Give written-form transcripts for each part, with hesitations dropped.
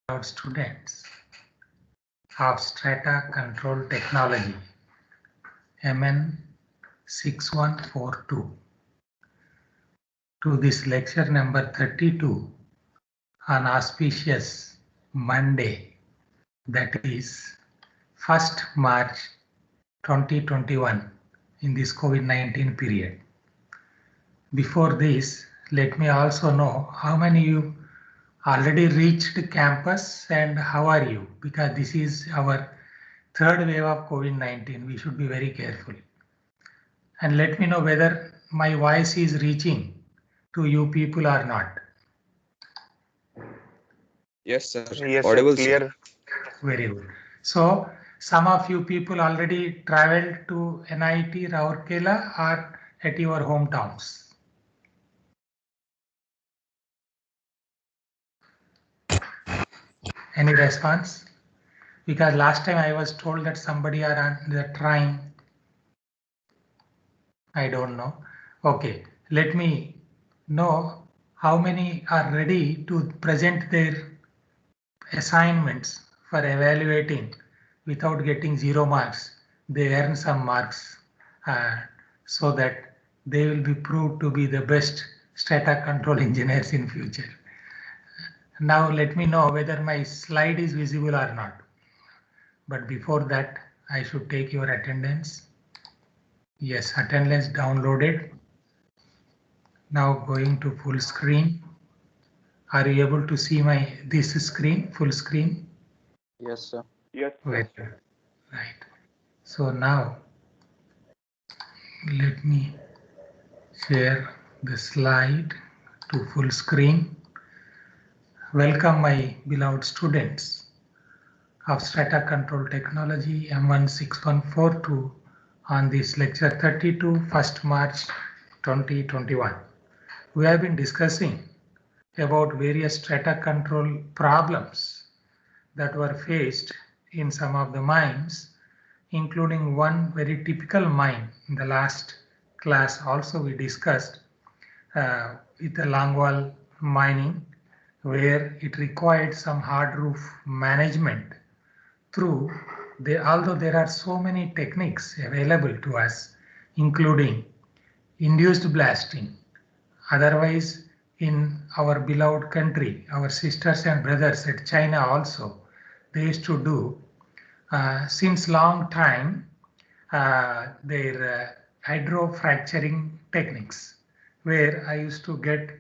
Our students of Strata Control Technology MN 6142 to this lecture number 32 on auspicious Monday, that is 1st March 2021 in this COVID-19 period. Before this, let me also know how many you already reached campus and how are you, because this is our third wave of COVID-19. We should be very careful. And let me know whether my voice is reaching to you people or not. Yes, sir. Yes, sir. Audible, sir. Clear. Very good. So some of you people already traveled to NIT Rourkela or at your hometowns. Any response? Because last time I was told that somebody are on the train. I don't know. Okay, let me know how many are ready to present their assignments for evaluating without getting 0 marks. They earn some marks so that they will be proved to be the best strata control engineers in future. Now let me know whether my slide is visible or not. But before that, I should take your attendance. Yes, attendance downloaded. Now going to full screen. Are you able to see my this screen, full screen? Yes, sir. Yes, sir. Very good. Right. So now let me share the slide to full screen. Welcome my beloved students of Strata Control Technology M16142 on this lecture 32, 1st March 2021. We have been discussing about various strata control problems that were faced in some of the mines, including one very typical mine. In the last class also we discussed with the longwall mining, where it required some hard roof management through although there are so many techniques available to us, including induced blasting. Otherwise, in our beloved country, our sisters and brothers at China also, they used to do since long time their hydrofracturing techniques, where I used to get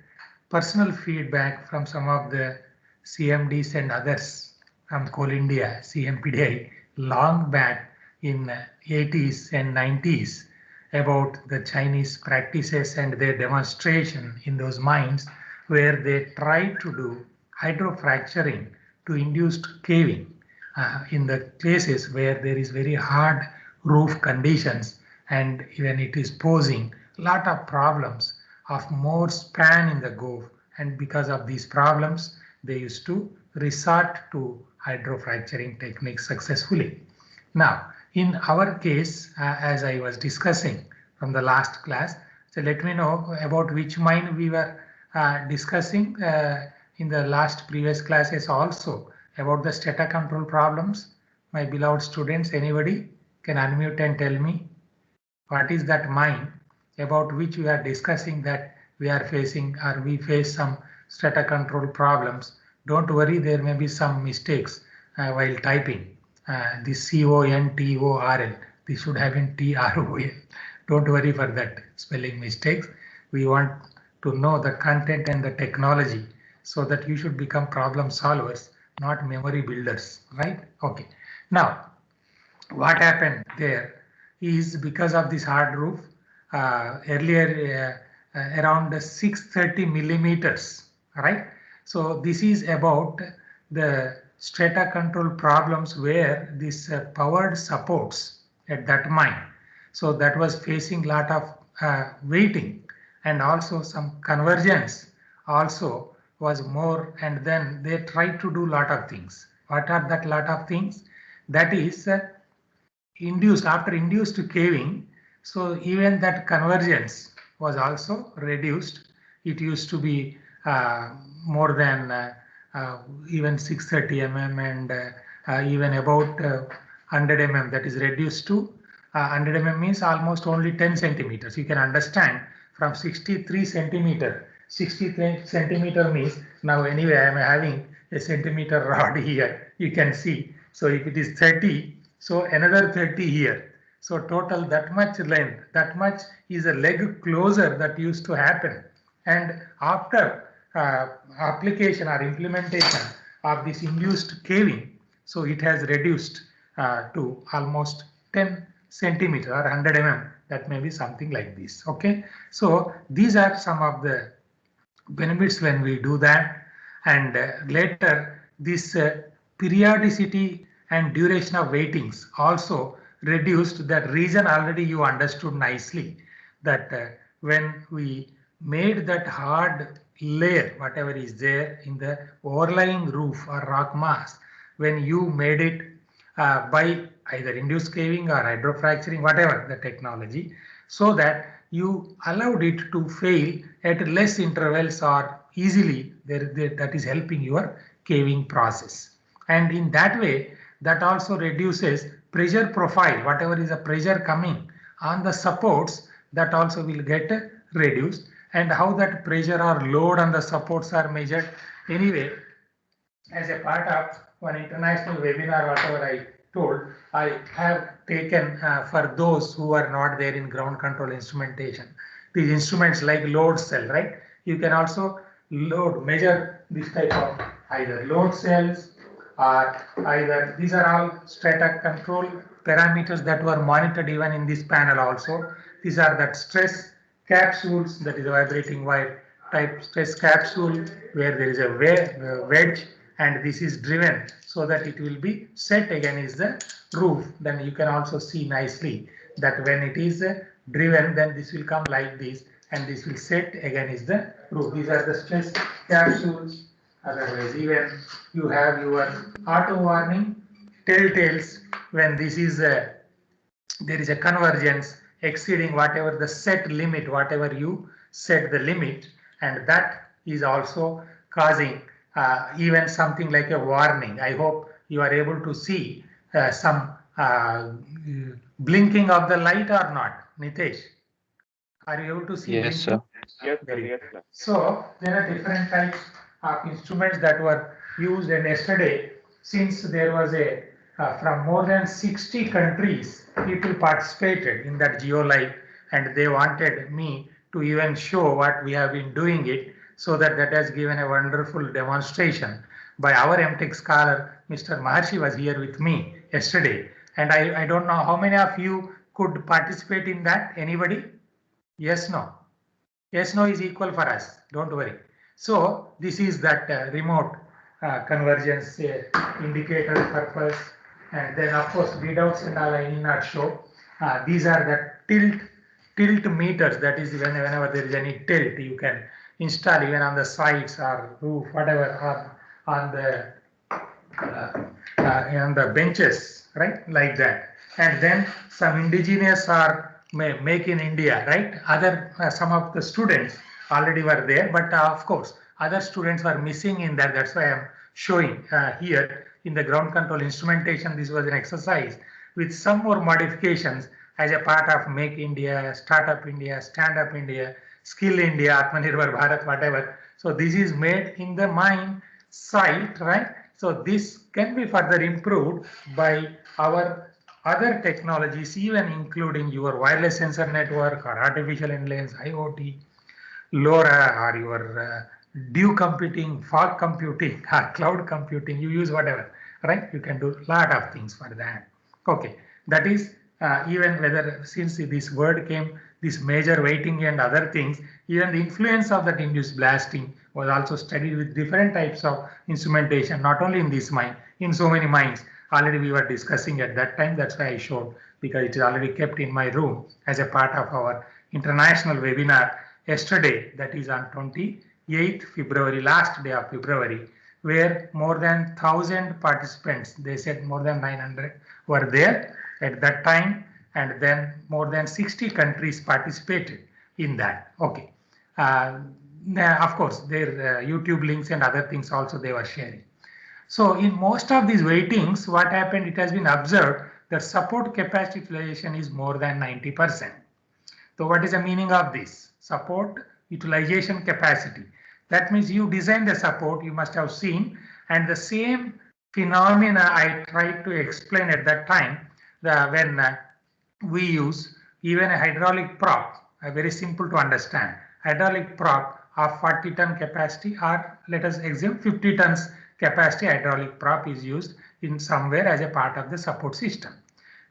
personal feedback from some of the CMDs and others from Coal India, CMPDI, long back in 80s and 90s about the Chinese practices and their demonstration in those mines, where they tried to do hydrofracturing to induced caving in the places where there is very hard roof conditions, and even it is posing a lot of problems of more span in the groove, and because of these problems they used to resort to hydrofracturing techniques successfully. Now in our case, as I was discussing from the last class, so let me know about which mine we were discussing in the last previous classes also about the strata control problems. My beloved students, anybody can unmute and tell me what is that mine about which we are discussing that we are facing, or we face some strata control problems. Don't worry, there may be some mistakes while typing. This CONTORL, this should have been TROL. Don't worry for that spelling mistakes. We want to know the content and the technology so that you should become problem solvers, not memory builders, right? Okay. Now, what happened there is because of this hard roof, earlier around 630 millimeters, right? So this is about the strata control problems where this powered supports at that mine. So that was facing lot of weighting, and also some convergence also was more, and then they tried to do lot of things. What are that lot of things? That is induced, after induced caving, so even that convergence was also reduced. It used to be more than even 630 mm and even about 100 mm, that is reduced to 100 mm means almost only 10 centimeters. You can understand from 63 centimeter, 63 centimeter means now anyway I am having a centimeter rod here, you can see. So if it is 30, so another 30 here. So total that much length, that much is a leg closer that used to happen. And after application or implementation of this induced caving, so it has reduced to almost 10 centimeter or 100 mm. That may be something like this. Okay, so these are some of the benefits when we do that, and later this periodicity and duration of waitings also reduced. That reason already you understood nicely, that when we made that hard layer, whatever is there in the overlying roof or rock mass, when you made it by either induced caving or hydrofracturing, whatever the technology, so that you allowed it to fail at less intervals or easily, that is helping your caving process. And in that way, that also reduces pressure profile, whatever is the pressure coming on the supports, that also will get reduced. And how that pressure or load on the supports are measured, anyway, as a part of one international webinar, whatever I told, I have taken for those who are not there in ground control instrumentation, these instruments like load cell, right? You can also measure this type of either load cells or either, these are all strata control parameters that were monitored even in this panel also. These are that stress capsules, that is a vibrating wire type stress capsule where there is a wedge, and this is driven so that it will be set against the roof. Then you can also see nicely that when it is driven, then this will come like this and this will set against the roof. These are the stress capsules. Otherwise, even you have your auto warning telltales when this is there is a convergence exceeding whatever the set limit, whatever you set the limit, and that is also causing even something like a warning. I hope you are able to see some blinking of the light or not, Nitesh? Are you able to see Yes, blinking? sir. Yes, sir. Yes, sir. So there are different types of instruments that were used, and yesterday, since there was a from more than 60 countries, people participated in that GeoLive, and they wanted me to even show what we have been doing it, so that has given a wonderful demonstration by our MTech scholar, Mr. Maharshi was here with me yesterday, and I don't know how many of you could participate in that. Anybody? Yes, no? Yes, no is equal for us. Don't worry. So this is that remote convergence indicator purpose, and then of course readouts and all I need not show. These are the tilt meters. That is whenever there is any tilt, you can install even on the sides or roof, whatever, on the on the benches, right, like that. And then some indigenous or make in India, right? Other some of the students already were there, but of course other students were missing in that. That's why I'm showing here in the ground control instrumentation. This was an exercise with some more modifications as a part of Make India, Startup India, Stand Up India, Skill India, Atmanirbhar Bharat, whatever. So this is made in the mine site, right? So this can be further improved by our other technologies, even including your wireless sensor network or artificial intelligence, IoT, LoRa, or your dew computing, fog computing, or cloud computing. You use whatever, right? You can do a lot of things for that. Okay, that is even whether, since this word came, this major weighting and other things, even the influence of that induced blasting was also studied with different types of instrumentation, not only in this mine, in so many mines. Already we were discussing at that time. That's why I showed, because it is already kept in my room as a part of our international webinar yesterday, that is on 28th February, last day of February, where more than 1,000 participants, they said more than 900 were there at that time, and then more than 60 countries participated in that. Okay. Of course, their YouTube links and other things also they were sharing. So in most of these weightings, what happened, it has been observed that support capacity utilization is more than 90%. So what is the meaning of this? Support utilization capacity. That means you design the support, you must have seen, and the same phenomena I tried to explain at that time, when we use even a hydraulic prop, very simple to understand. Hydraulic prop of 40 ton capacity, or let us assume 50 tons capacity hydraulic prop is used in somewhere as a part of the support system.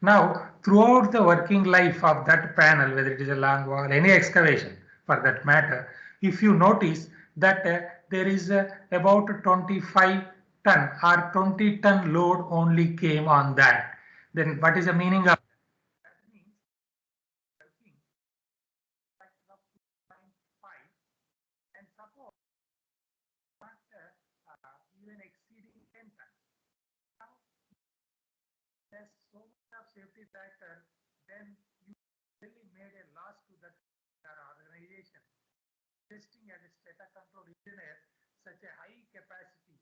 Now, throughout the working life of that panel, whether it is a long wall, any excavation for that matter, if you notice that there is about 25 ton or 20-ton load only came on that, then what is the meaning of that? That means working factor of 2.5, and suppose not even exceeding 10 tons. Now, there's so much of safety factor, then you really made a loss to that organization. Testing as a strata control engineer, such a high capacity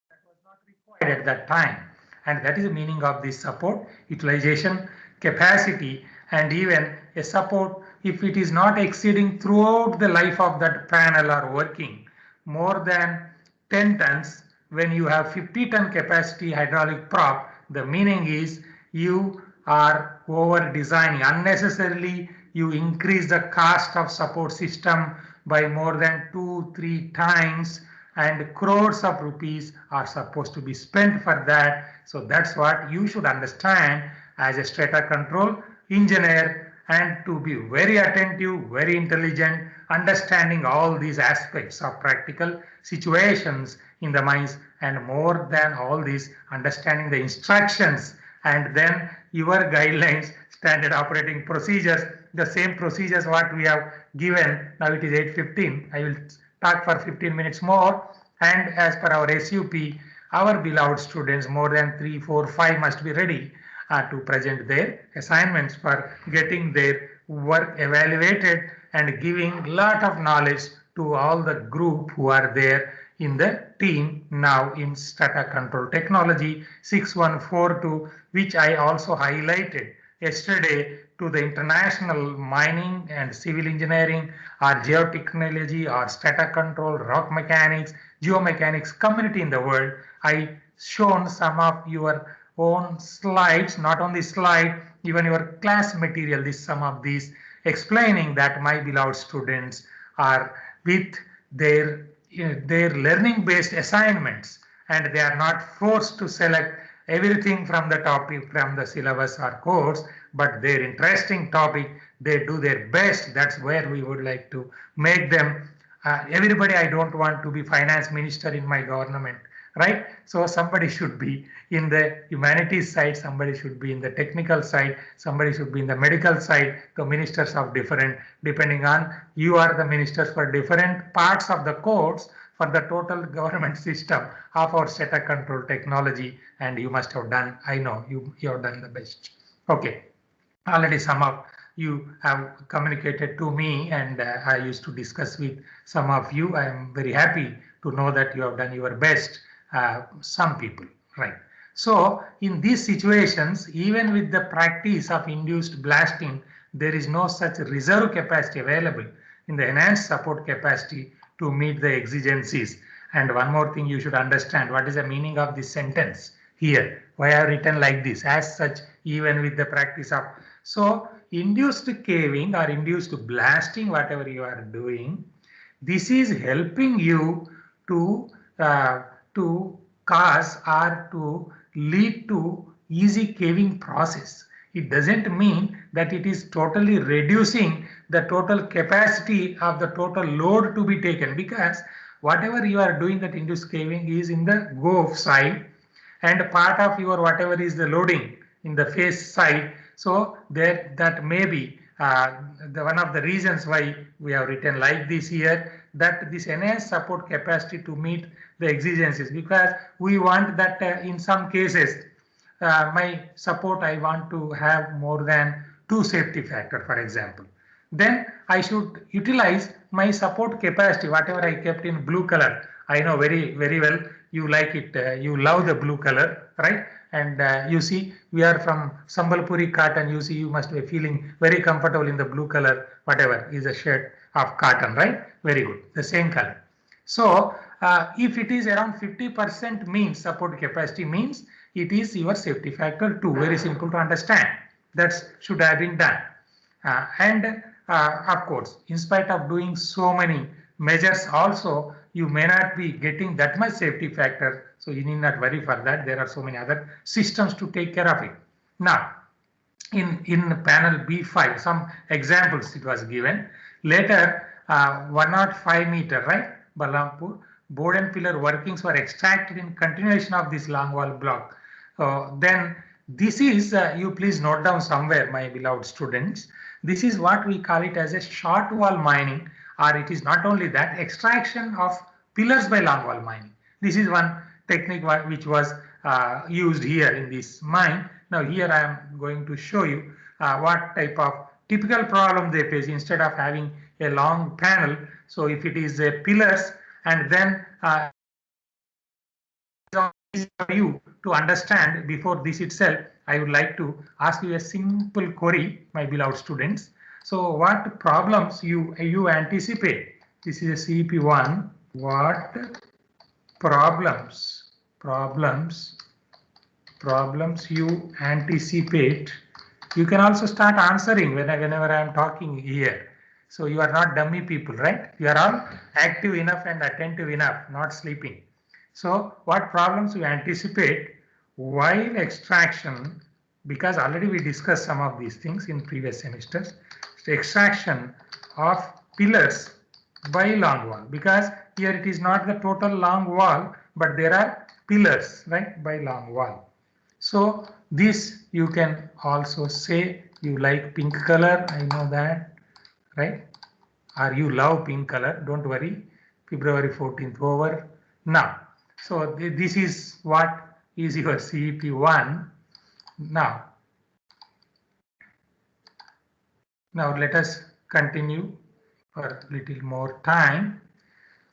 that was not required at that time. And that is the meaning of this support utilization capacity. And even a support, if it is not exceeding throughout the life of that panel or working more than 10 tons, when you have 50-ton capacity hydraulic prop, the meaning is you are over designing unnecessarily. You increase the cost of support system by more than 2-3 times, and crores of rupees are supposed to be spent for that. So that's what you should understand as a strata control engineer, and to be very attentive, very intelligent, understanding all these aspects of practical situations in the mines, and more than all this, understanding the instructions and then your guidelines, standard operating procedures, the same procedures what we have given. Now it is 8:15. I will talk for 15 minutes more. And as per our SUP, our beloved students, more than 3, 4, 5 must be ready to present their assignments for getting their work evaluated and giving lot of knowledge to all the group who are there in the team now in strata control technology 6142, which I also highlighted yesterday to the international mining and civil engineering or geotechnology or strata control, rock mechanics, geomechanics community in the world. I shown some of your own slides, not only slide, even your class material, this some of these explaining that my beloved students are with their learning based assignments, and they are not forced to select everything from the topic from the syllabus or course, but their interesting topic they do their best. That's where we would like to make them. Everybody, I don't want to be finance minister in my government, right? So somebody should be in the humanities side, somebody should be in the technical side, somebody should be in the medical side. The ministers of different, depending on you are the ministers for different parts of the course for the total government system of our strata control technology, and you must have done, I know you have done the best. Okay, already some of you have communicated to me, and I used to discuss with some of you. I am very happy to know that you have done your best, some people, right? So in these situations, even with the practice of induced blasting, there is no such reserve capacity available in the enhanced support capacity to meet the exigencies. And one more thing you should understand, what is the meaning of this sentence here? Why I have written like this? As such, even with the practice of, so induced caving or induced blasting, whatever you are doing, this is helping you to uh, to cause or to lead to easy caving process. It doesn't mean that it is totally reducing the total capacity of the total load to be taken, because whatever you are doing that induced caving is in the go side, and part of your whatever is the loading in the face side. So there, that may be the one of the reasons why we have written like this here, that this enhanced support capacity to meet the exigencies, because we want that in some cases my support I want to have more than 2 safety factor, for example. then I should utilize my support capacity, whatever I kept in blue color. I know very well you like it, you love the blue color, right? And you see, we are from Sambalpuri cotton. You see, you must be feeling very comfortable in the blue color, whatever is a shirt of cotton, right? Very good, the same color. So if it is around 50% means support capacity means it is your safety factor 2. Very simple to understand. That should have been done. And of course, in spite of doing so many measures also, you may not be getting that much safety factor. So you need not worry for that. There are so many other systems to take care of it. Now, in panel B5, some examples it was given. Later, 105 meter, right? Balrampur, board and pillar workings were extracted in continuation of this long wall block. Then this is, you please note down somewhere, my beloved students, this is what we call it as a short wall mining, or it is not only that, extraction of pillars by long wall mining. This is one technique which was used here in this mine. Now here I am going to show you what type of typical problem they face instead of having a long panel. So if it is pillars, and then for you to understand before this itself, I would like to ask you a simple query, my beloved students. So what problems you anticipate? This is a CEP1. What problems you anticipate? You can also start answering whenever I am talking here. So you are not dummy people, right? You are all active enough and attentive enough, not sleeping. So what problems you anticipate while extraction, because already we discussed some of these things in previous semesters, so extraction of pillars by long wall, because here it is not the total long wall, but there are pillars, right, by long wall. So this you can also say you like pink color, I know that, right? Or you love pink color, don't worry, February 14th over. Now, so this is what is your CEP1. Now let us continue for a little more time.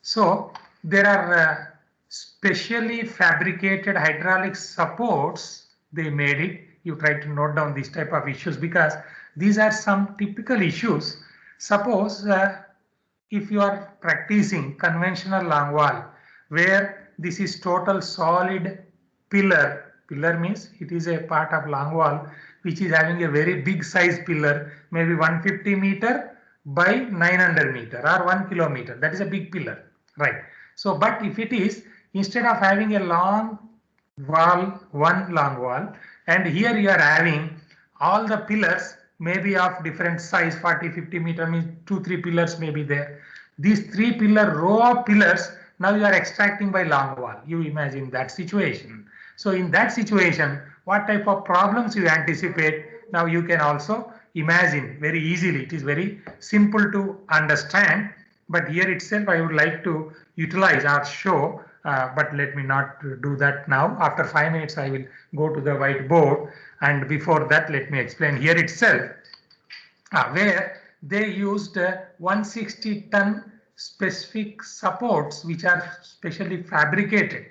So there are specially fabricated hydraulic supports. They made it. You try to note down these type of issues because these are some typical issues. Suppose if you are practicing conventional long wall where this is total solid pillar. Pillar means it is a part of long wall which is having a very big size pillar, maybe 150 meter by 900 meter or 1 kilometer. That is a big pillar, right? So, but if it is instead of having a long wall, one long wall, and here you are having all the pillars maybe of different size, 40-50 meter means 2-3 pillars may be there. These 3 pillar row of pillars, now you are extracting by long wall. You imagine that situation. So in that situation, what type of problems you anticipate? Now you can also imagine very easily. It is very simple to understand, but here itself I would like to utilize or show, but let me not do that now. After 5 minutes I will go to the whiteboard, and before that let me explain here itself where they used 160-ton specific supports which are specially fabricated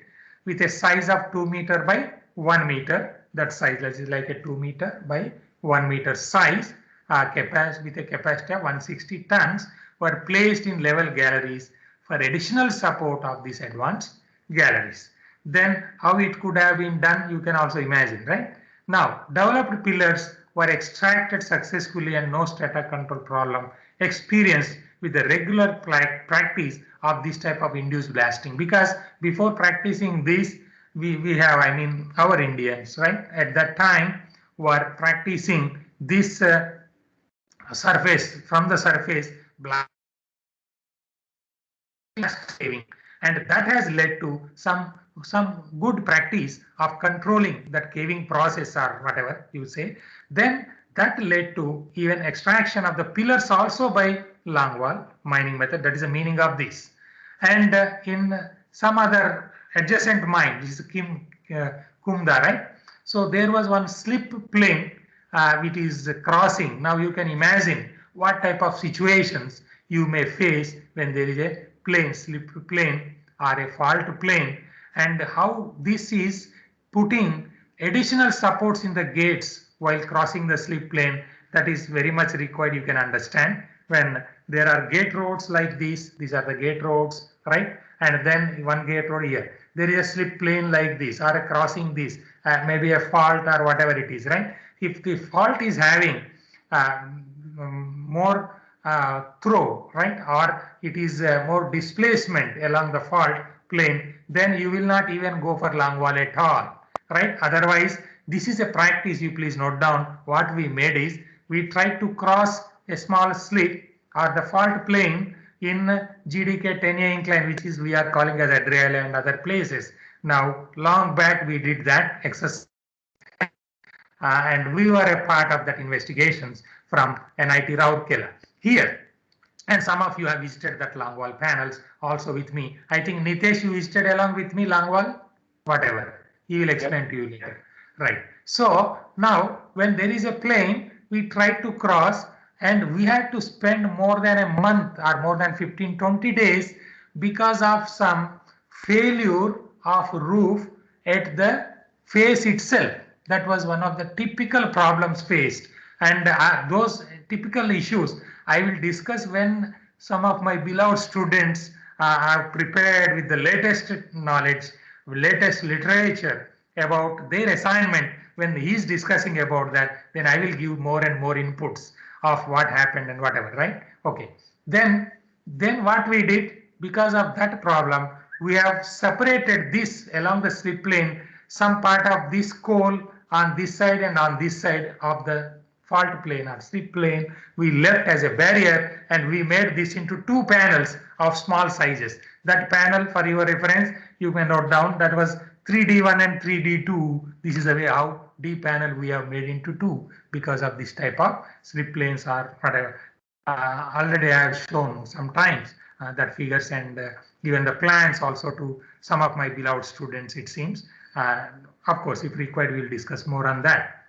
with a size of 2 meter by 1 meter. That size is like a 2 meter by 1 meter size with a capacity of 160 tons were placed in level galleries for additional support of these advanced galleries. Then how it could have been done, you can also imagine, right? Now, developed pillars were extracted successfully and no strata control problem experienced with the regular practice of this type of induced blasting. Because before practicing this, we have, I mean, our Indians, right, at that time were practicing this surface, from the surface blast saving, and that has led to some good practice of controlling that caving process or whatever you say. Then that led to even extraction of the pillars also by long wall mining method. That is the meaning of this. And in some other adjacent mine, this is Kumda, right? So there was one slip plane which is crossing. Now you can imagine what type of situations you may face when there is a plane, slip plane or a fault plane, and how this is putting additional supports in the gates while crossing the slip plane. That is very much required. You can understand when there are gate roads like these are the gate roads, right? And then one gate road here. There is a slip plane like this or a crossing this, maybe a fault or whatever it is, right? If the fault is having more throw, right, or it is more displacement along the fault plane, then you will not even go for long wall at all, right? Otherwise, this is a practice. You please note down what we made is we tried to cross a small slip or the fault plane in GDK 10A incline, which is we are calling as Adriala and other places. Now, long back we did that exercise, and we were a part of that investigations from NIT Rourkela here. And some of you have visited that Longwall panels also with me. I think Nitesh, you visited along with me Longwall, whatever. He will explain to you later. Right. So now when there is a plane, we try to cross, and we had to spend more than a month or more than 15-20 days because of some failure of roof at the face itself. That was one of the typical problems faced, and those typical issues I will discuss when some of my beloved students are prepared with the latest knowledge, latest literature about their assignment. When he is discussing about that, then I will give more and more inputs of what happened and whatever, right? Okay. Then what we did, because of that problem, we have separated this along the slip lane, some part of this coal on this side and on this side of the fault plane or slip plane we left as a barrier, and we made this into two panels of small sizes. That panel, for your reference, you can note down, that was 3D1 and 3D2. This is the way how D panel we have made into two because of this type of slip planes or whatever. Already I have shown sometimes that figures and even the plans also to some of my beloved students, it seems. Of course, if required, we will discuss more on that.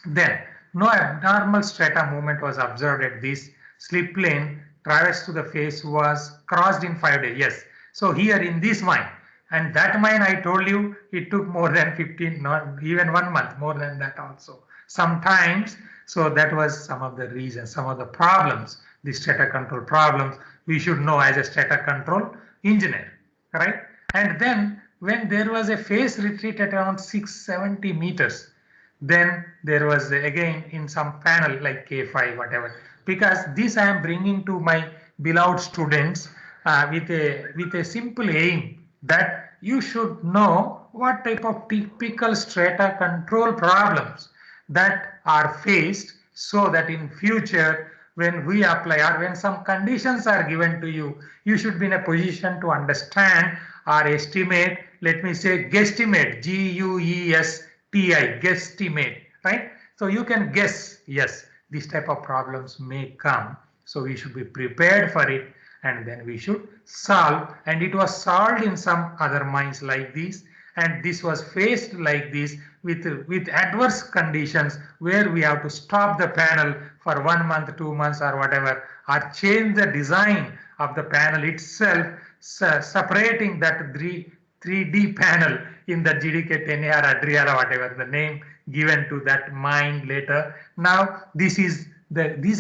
Then, no abnormal strata movement was observed at this slip plane. Traverse to the face was crossed in 5 days. Yes. So here in this mine, and that mine I told you it took more than 15, not even 1 month, more than that also sometimes. So that was some of the reasons, some of the problems, the strata control problems we should know as a strata control engineer, right? And then when there was a phase retreat at around 670 meters, then there was again in some panel like K5, whatever, because this I am bringing to my beloved students with a simple aim that you should know what type of typical strata control problems that are faced, so that in future when we apply or when some conditions are given to you, you should be in a position to understand or estimate, let me say guesstimate, G-U-E-S-T-I, guesstimate, right? So you can guess, yes, this type of problems may come. So we should be prepared for it, and then we should solve. And it was solved in some other mines like this, and this was faced like this with adverse conditions where we have to stop the panel for 1 month, 2 months or whatever, or change the design of the panel itself, separating that 3D panel in the GDK 10A or Adriala, whatever the name given to that mine later. Now these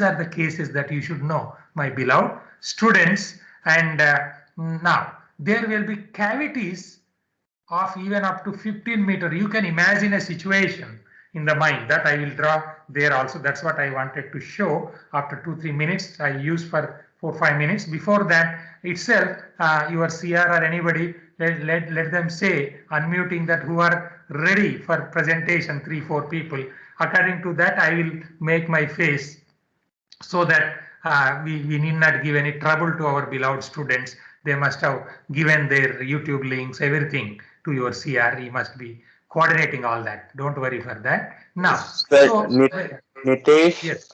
are the cases that you should know, my beloved students. And now there will be cavities of even up to 15 meter. You can imagine a situation in the mine that I will draw there also. That's what I wanted to show. After 2-3 minutes, I use for 4-5 minutes. Before that itself, your CR or anybody, let them say, unmuting that who are ready for presentation, 3-4 people. According to that, I will make my face so that we need not give any trouble to our beloved students. They must have given their YouTube links, everything to your CR. You must be coordinating all that. Don't worry for that. Now, so, Nitesh, yes.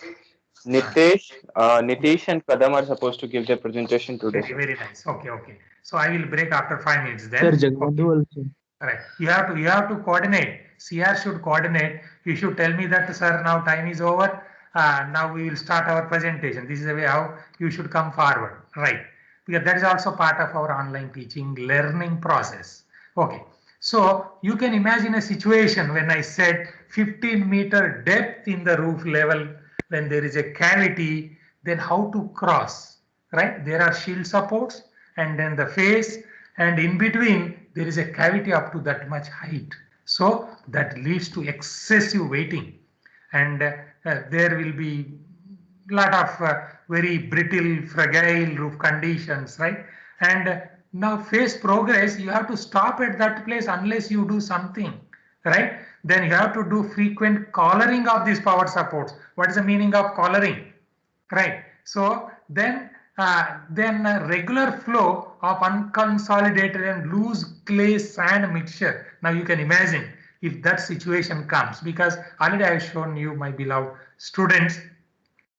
Nitish and Kadam are supposed to give their presentation today. Very nice. Okay. So I will break after 5 minutes then. Sir, Jagabandhu also. Right. You have to coordinate. CR should coordinate. You should tell me that, sir, now time is over. now we will start our presentation. This is the way how you should come forward, right? Because that is also part of our online teaching learning process. Okay. So you can imagine a situation when I said 15-meter depth in the roof level, when there is a cavity, then how to cross, right? There are shield supports and then the face, and in between there is a cavity up to that much height. So that leads to excessive weighting, and there will be lot of very brittle, fragile roof conditions, right? And now phase progress, you have to stop at that place unless you do something, right? Then you have to do frequent collaring of these power supports. What is the meaning of collaring? Right. So then a regular flow of unconsolidated and loose clay sand mixture. Now you can imagine if that situation comes, because already I have shown you, my beloved students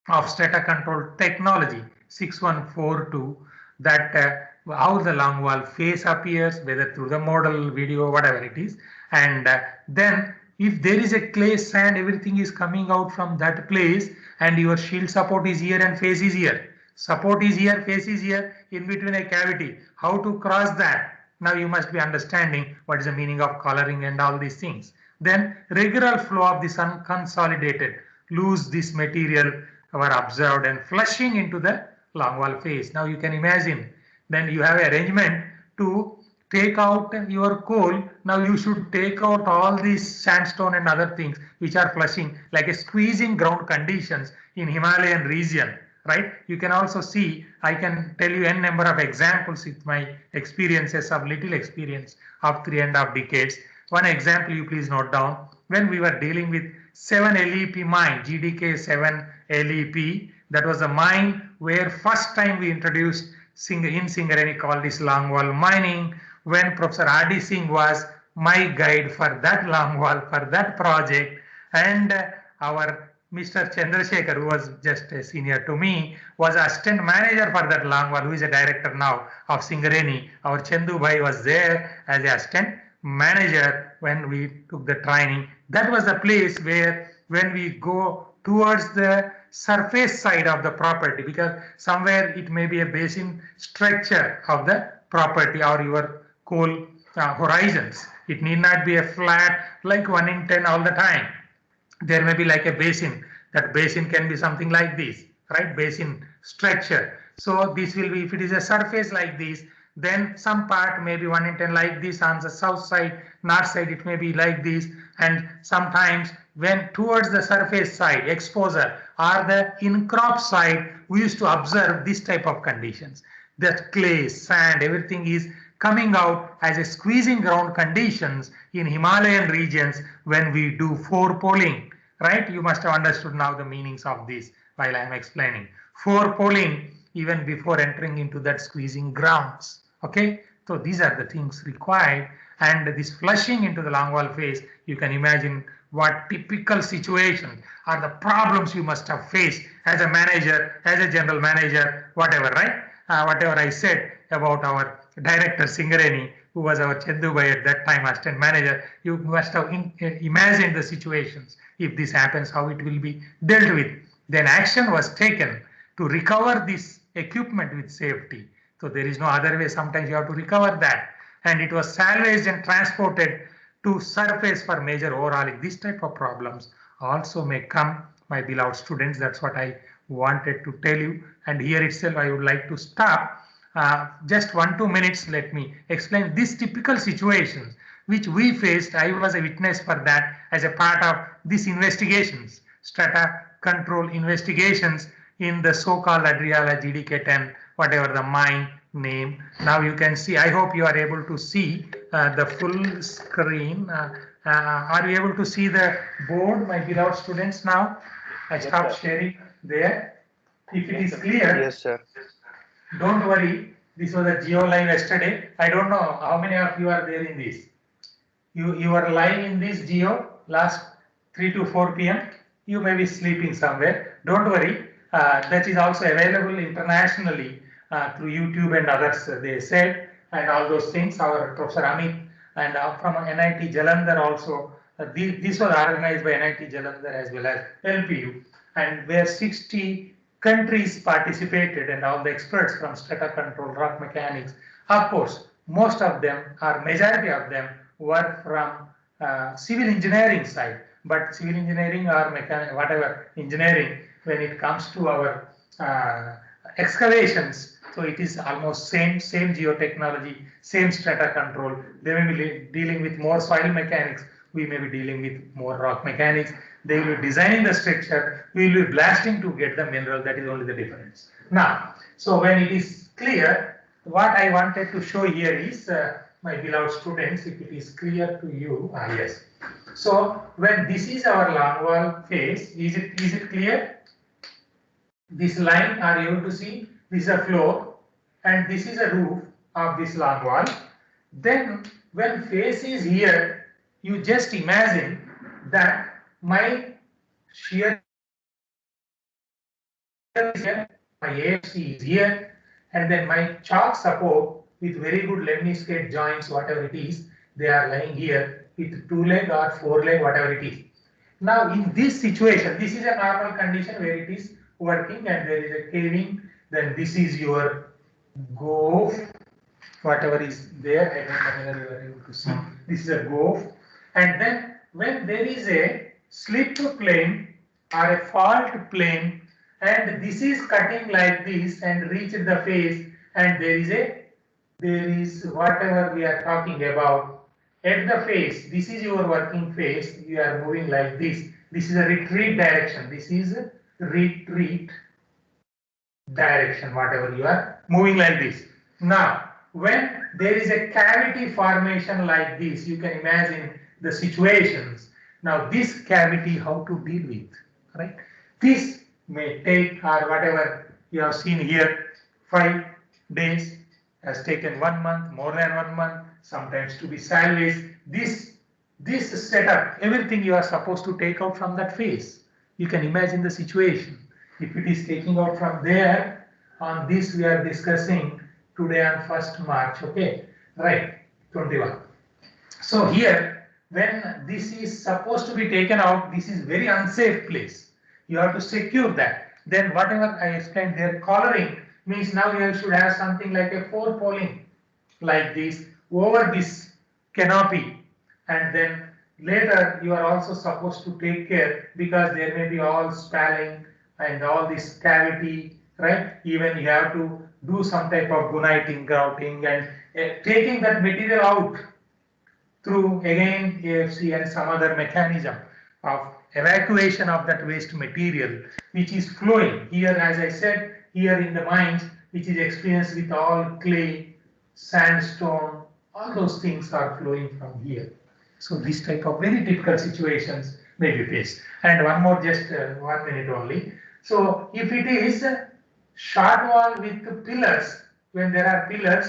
of strata control technology 6142, that how the long wall face appears, whether through the model, video, whatever it is, and then if there is a clay sand, everything is coming out from that place, and your shield support is here and face is here. Support is here, face is here, in between a cavity. How to cross that? Now you must be understanding what is the meaning of collaring and all these things. Then regular flow of this unconsolidated, loose this material were observed and flushing into the long wall face. Now you can imagine, then you have arrangement to take out your coal. Now you should take out all these sandstone and other things which are flushing, like a squeezing ground conditions in Himalayan region, right? You can also see, I can tell you n number of examples with my experiences of little experience of 3.5 decades. One example you please note down, when we were dealing with 7 LEP mine, GDK 7 LEP, that was a mine where first time we introduced in Singareni called this long wall mining, when Professor R.D. Singh was my guide for that long wall, for that project, and our Mr. Chandrasekhar, who was just a senior to me, was assistant manager for that long wall, who is a director now of Singareni. Our Chandu Bhai was there as a assistant manager when we took the training. That was the place where when we go towards the surface side of the property, because somewhere it may be a basin structure of the property or your coal horizons. It need not be a flat like 1 in 10 all the time. There may be like a basin. That basin can be something like this, right? Basin structure. So this will be, if it is a surface like this, then some part may be 1 in 10 like this. On the south side, north side, it may be like this. And sometimes when towards the surface side, exposure, or the in-crop side, we used to observe this type of conditions. That clay, sand, everything is coming out as a squeezing ground conditions in Himalayan regions when we do forepoling, right? You must have understood now the meanings of this while I am explaining. Forepoling even before entering into that squeezing grounds, okay? So these are the things required, and this flushing into the long wall face, you can imagine what typical situations are the problems you must have faced as a manager, as a general manager, whatever, right? Whatever I said about our director Singareni, who was our Chandu Bhai at that time, assistant manager, you must have imagined the situations. If this happens, how it will be dealt with. Then action was taken to recover this equipment with safety. So there is no other way. Sometimes you have to recover that. And it was salvaged and transported to surface for major overhauling. This type of problems also may come, my beloved students. That's what I wanted to tell you. And here itself, I would like to stop. Just 1-2 minutes, let me explain these typical situations which we faced. I was a witness for that as a part of these investigations, strata control investigations in the so-called Adriala GDK10, whatever the mine name. Now you can see, I hope you are able to see the full screen. Are you able to see the board, my beloved students now? I stopped sharing there. If it is clear, Yes, sir. Don't worry. This was a Geo Live yesterday. I don't know how many of you are there in this. You were live in this Geo last 3 to 4 p.m. You may be sleeping somewhere. Don't worry. That is also available internationally through YouTube and others, they said, and all those things. Our Professor Amit and from NIT Jalandhar also. This was organized by NIT Jalandhar as well as LPU. and where 60 countries participated and all the experts from strata control, rock mechanics. Of course, most of them or majority of them were from civil engineering side, but civil engineering or mechanic, whatever engineering, when it comes to our excavations, so it is almost same geotechnology, same strata control. They may be dealing with more soil mechanics, we may be dealing with more rock mechanics. They will be designing the structure, we will be blasting to get the mineral. That is only the difference. Now, so when it is clear, what I wanted to show here is, my beloved students, if it is clear to you, yes. So when this is our longwall face, is it clear? This line, are you able to see? This is a floor and this is a roof of this longwall. Then when face is here, you just imagine that my shear is here, my AFC is here, and then my chalk support with very good lemniscate joints, whatever it is, they are lying here with 2-leg or 4-leg, whatever it is. Now in this situation, this is a normal condition where it is working and there is a caving, then this is your gove, whatever is there, I don't know whether you are able to see, this is a gove, and then when there is a slip plane or a fault plane and this is cutting like this and reach the face, and there is whatever we are talking about at the face, this is your working face, you are moving like this is a retreat direction, this is a retreat direction, whatever you are moving like this. Now when there is a cavity formation like this, you can imagine the situations. Now this cavity, how to deal with, right? This may take, or whatever you have seen here, 5 days, has taken 1 month, more than 1 month, sometimes to be sideways. This setup, everything you are supposed to take out from that face. You can imagine the situation. If it is taking out from there, on this we are discussing today on 1st March, okay, right, 21. So here, when this is supposed to be taken out, this is very unsafe place. You have to secure that. Then whatever I explained there, collaring means now you should have something like a 4-poling like this over this canopy, and then later you are also supposed to take care because there may be all spalling and all this cavity, right? Even you have to do some type of guniting, grouting, and taking that material out through again AFC and some other mechanism of evacuation of that waste material which is flowing here, as I said, here in the mines, which is experienced with all clay, sandstone, all those things are flowing from here. So this type of very difficult situations may be faced. And one more, just 1 minute only. So if it is a short wall with pillars, when there are pillars,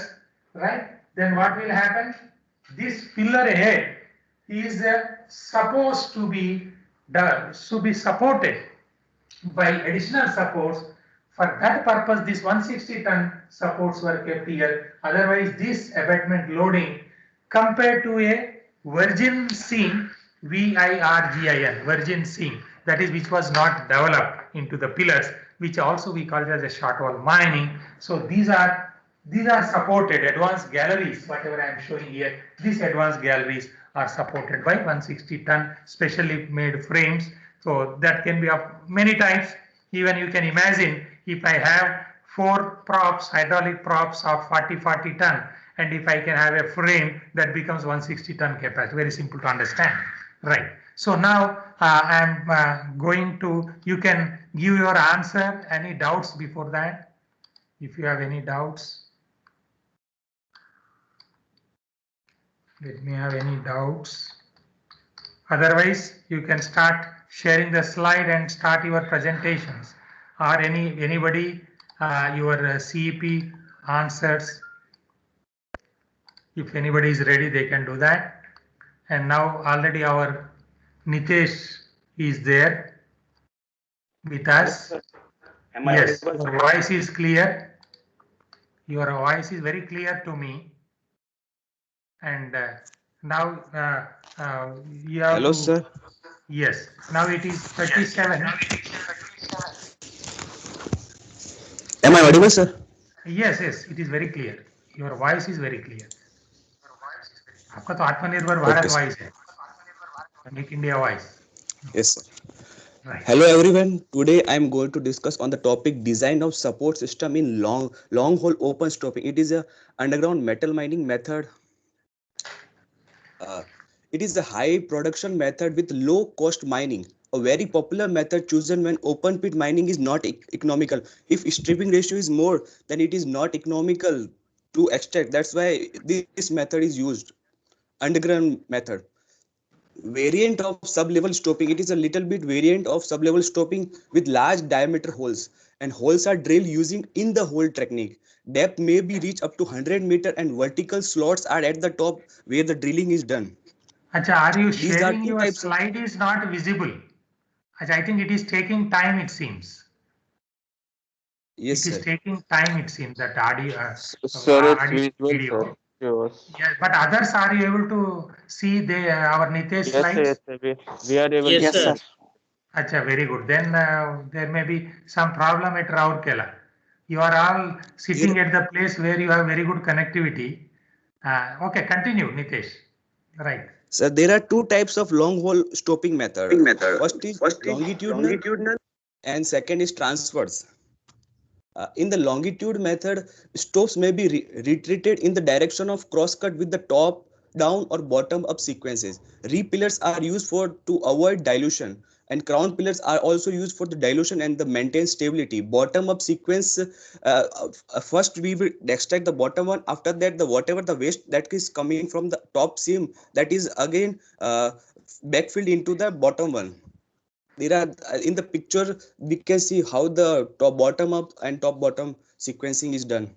right, then what will happen? This pillar head is supposed to be supported by additional supports. For that purpose, this 160-ton supports were kept here. Otherwise, this abatement loading compared to a virgin seam, VIRGIN, virgin seam, that is which was not developed into the pillars, which also we call it as a short wall mining. So these are supported advanced galleries, whatever I am showing here. These advanced galleries are supported by 160-ton specially made frames. So that can be of many types. Even you can imagine if I have 4 props, hydraulic props of 40 ton, and if I can have a frame that becomes 160-ton capacity. Very simple to understand, right? So now I am going to, you can give your answer. Any doubts before that? If you have any doubts. Let me have any doubts. Otherwise, you can start sharing the slide and start your presentations. Or anybody your CEP answers. If anybody is ready, they can do that. And now already our Nitesh is there with us. Yes, your voice is clear. Your voice is very clear to me. And now you have Hello, to, sir. yes, now it is 37. audible, sir? Yes, yes, it is very clear. Your voice is very clear. आपका तो आत्मनिर्भर Bharat Okay, sir. Voice है, make India voice, Yes, sir. Right. Hello, everyone. Today I am going to discuss on the topic design of support system in long hole open stoping. It is a underground metal mining method. Uh, it is a high production method with low cost mining. A very popular method chosen when open pit mining is not economical. If stripping ratio is more, then it is not economical to extract. That's why this method is used. Underground method. Variant of sub-level stoping. It is a little bit variant of sub-level stoping with large diameter holes, and holes are drilled using in the hole technique. Depth may be reached up to 100 meter and vertical slots are at the top where the drilling is done. अच्छा, are you These are sharing two your types of. slide is not visible? अच्छा, I think it is taking time, it seems. Yes, It is sir. taking time, it seems, that audio, Sir, it's audio visual, video. sir. Yours. Yes, but others, are you able to see our Nitesh Yes, sir, slides? yes, sir. We are able Yes, to sir. see. Acha, very good. Then there may be some problem at Rourkela. You are all sitting There, at the place where you have very good connectivity. Okay, continue, Nitesh. Right. sir, there are two types of long hole stoping method. First is longitudinal and second is transverse. In the longitude method, stopes may be retreated in the direction of crosscut with the top down or bottom up sequences. Pillars are used for to avoid dilution, and crown pillars are also used for the dilution and the maintain stability. Bottom up sequence, first we will extract the bottom one. After that, the whatever the waste that is coming from the top seam, that is again backfilled into the bottom one. There are in the picture we can see how the top bottom up and top bottom sequencing is done.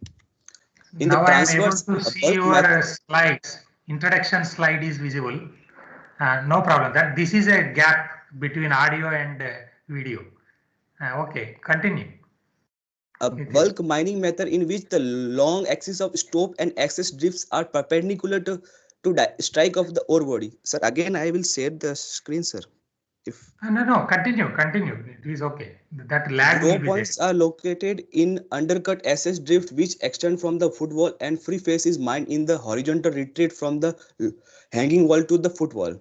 In the Now I am able transverse to see bulk your method. slides. Introduction slide is visible. No problem. That this is a gap between audio and video. Okay, continue. A Nitesh. bulk mining method in which the long axis of stope and axis drifts are perpendicular to strike of the ore body. Sir, again I will share the screen, sir. If No, continue. It is okay. That lag draw will be there. points are located in undercut SS drift which extend from the footwall, and free face is mined in the horizontal retreat from the hanging wall to the footwall.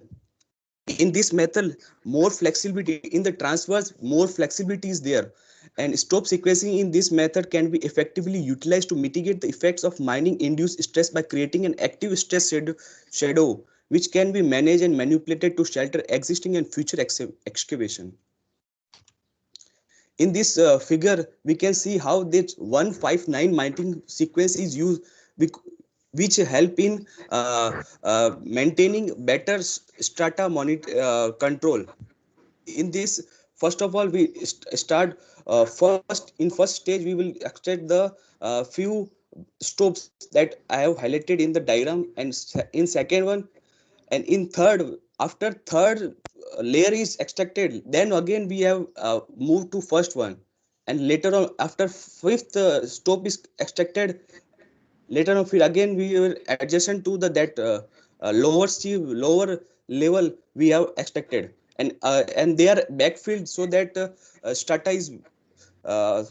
In this method, more flexibility in the transverse, more flexibility is there, and stope sequencing in this method can be effectively utilized to mitigate the effects of mining induced stress by creating an active stress shadow which can be managed and manipulated to shelter existing and future excavation. In this figure we can see how this 159 mining sequence is used, which help in maintaining better strata control. In this, first of all we start first in first stage we will extract the few stopes that I have highlighted in the diagram, and in second one, and in third, after third layer is extracted, then again we have moved to first one, and later on after fifth stope is extracted, later on again we were adjacent to the that lower level we have extracted, and they are backfilled so that strata is uh,